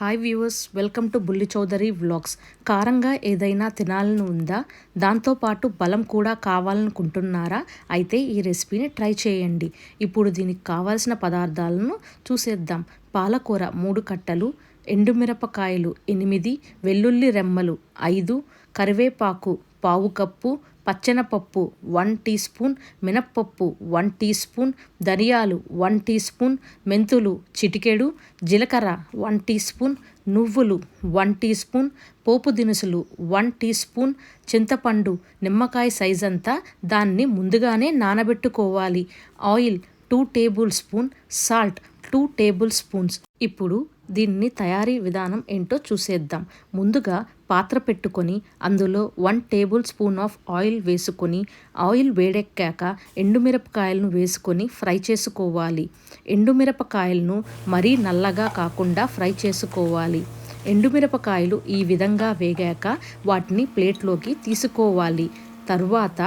Hi viewers, welcome to బుల్లి Chowdary vlogs. కారంగా ఏదైనా తినాలని ఉందా? దాంతోపాటు బలం కూడా కావాలనుకుంటున్నారా? అయితే ఈ రెసిపీని ట్రై చేయండి. ఇప్పుడు దీనికి కావాల్సిన పదార్థాలను చూసేద్దాం. పాలకూర 3 కట్టలు, ఎండుమిరపకాయలు 8, వెల్లుల్లి రెమ్మలు 5, కరివేపాకు 1/2 కప్పు, పచ్చెనపప్పు 1 టీ స్పూన్, మినప్పప్పు 1 టీ స్పూన్, ధనియాలు 1 టీ స్పూన్, మెంతులు చిటికెడు, జీలకర్ర 1 టీ స్పూన్, నువ్వులు 1 టీ స్పూన్, పోపు దినుసులు 1 టీ స్పూన్, చింతపండు నిమ్మకాయ సైజ్ అంతా, దాన్ని ముందుగానే నానబెట్టుకోవాలి. Oil 2 table spoon, salt 2 table spoons. ఇప్పుడు దీన్ని తయారీ విధానం ఏంటో చూసేద్దాం. ముందుగా పాత్ర పెట్టుకొని అందులో 1 టేబుల్ స్పూన్ ఆఫ్ ఆయిల్ వేసుకొని, ఆయిల్ వేడెక్కాక ఎండుమిరపకాయలను వేసుకొని ఫ్రై చేసుకోవాలి. ఎండుమిరపకాయలను మరీ నల్లగా కాకుండా ఫ్రై చేసుకోవాలి. ఎండుమిరపకాయలు ఈ విధంగా వేగాక వాటిని ప్లేట్లోకి తీసుకోవాలి. తరువాత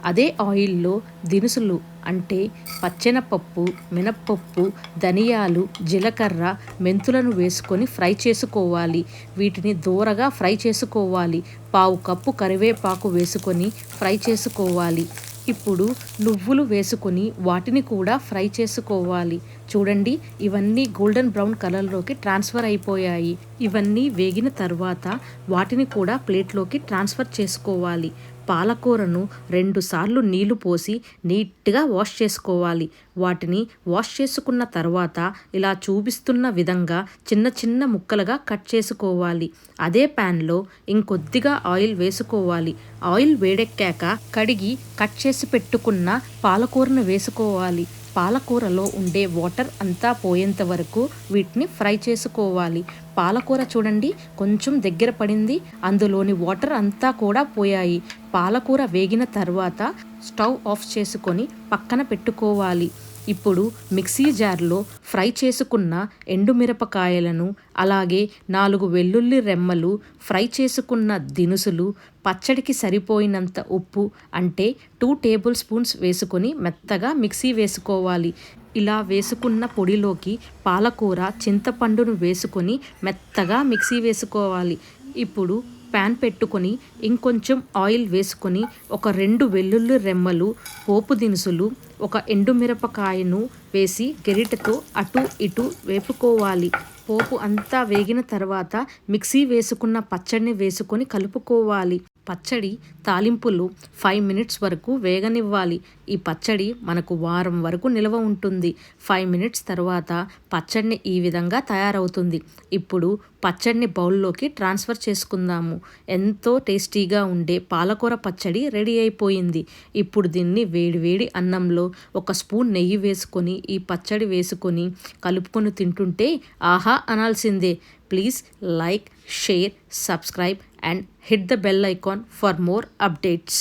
అదే ఆయిల్లో దినుసులు అంటే పచ్చెనపప్పు, మినప్పప్పు, ధనియాలు, జీలకర్ర, మెంతులను వేసుకొని ఫ్రై చేసుకోవాలి. వీటిని దూరగా ఫ్రై చేసుకోవాలి. 1/2 కప్పు కరివేపాకు వేసుకొని ఫ్రై చేసుకోవాలి. ఇప్పుడు నువ్వులు వేసుకొని వాటిని కూడా ఫ్రై చేసుకోవాలి. చూడండి, ఇవన్నీ గోల్డెన్ బ్రౌన్ కలర్లోకి ట్రాన్స్ఫర్ అయిపోయాయి. ఇవన్నీ వేగిన తర్వాత వాటిని కూడా ప్లేట్లోకి ట్రాన్స్ఫర్ చేసుకోవాలి. పాలకూరను 2 సార్లు నీళ్లు పోసి నీట్గా వాష్ చేసుకోవాలి. వాటిని వాష్ చేసుకున్న తర్వాత ఇలా చూపిస్తున్న విధంగా చిన్న చిన్న ముక్కలుగా కట్ చేసుకోవాలి. అదే ప్యాన్లో ఇంకొద్దిగా ఆయిల్ వేసుకోవాలి. ఆయిల్ వేడెక్కాక కడిగి కట్ చేసి పెట్టుకున్న పాలకూరను వేసుకోవాలి. పాలకూరలో ఉండే వాటర్ అంతా పోయేంత వరకు వీటిని ఫ్రై చేసుకోవాలి. పాలకూర చూడండి, కొంచెం దగ్గర పడింది, అందులోని వాటర్ అంతా కూడా పోయాయి. పాలకూర వేగిన తర్వాత స్టవ్ ఆఫ్ చేసుకొని పక్కన పెట్టుకోవాలి. ఇప్పుడు మిక్సీ జార్లో ఫ్రై చేసుకున్న ఎండుమిరపకాయలను, అలాగే 4 వెల్లుల్లి రెమ్మలు, ఫ్రై చేసుకున్న దినుసులు, పచ్చడికి సరిపోయినంత ఉప్పు అంటే 2 టేబుల్ స్పూన్స్ వేసుకొని మెత్తగా మిక్సీ వేసుకోవాలి. ఇలా వేసుకున్న పొడిలోకి పాలకూర, చింతపండును వేసుకొని మెత్తగా మిక్సీ వేసుకోవాలి. ఇప్పుడు ప్యాన్ పెట్టుకొని ఇంకొంచెం ఆయిల్ వేసుకొని ఒక 2 వెల్లుల్లి రెమ్మలు, పోపు దినుసులు, ఒక ఎండుమిరపకాయను వేసి గరిటెతో అటు ఇటు వేపుకోవాలి. పోపు అంతా వేగిన తర్వాత మిక్సీ వేసుకున్న పచ్చడిని వేసుకొని కలుపుకోవాలి. పచ్చడి తాలింపులు 5 మినిట్స్ వరకు వేగనివ్వాలి. ఈ పచ్చడి మనకు వారం వరకు నిల్వ ఉంటుంది. 5 మినిట్స్ తర్వాత పచ్చడిని ఈ విధంగా తయారవుతుంది. ఇప్పుడు పచ్చడిని బౌల్లోకి ట్రాన్స్ఫర్ చేసుకుందాము. ఎంతో టేస్టీగా ఉండే పాలకూర పచ్చడి రెడీ అయిపోయింది. ఇప్పుడు దీన్ని వేడివేడి అన్నంలో 1 స్పూన్ నెయ్యి వేసుకొని ఈ పచ్చడి వేసుకొని కలుపుకొని తింటుంటే ఆహా అనాల్సిందే. Please like, share, subscribe and hit the bell icon for more updates.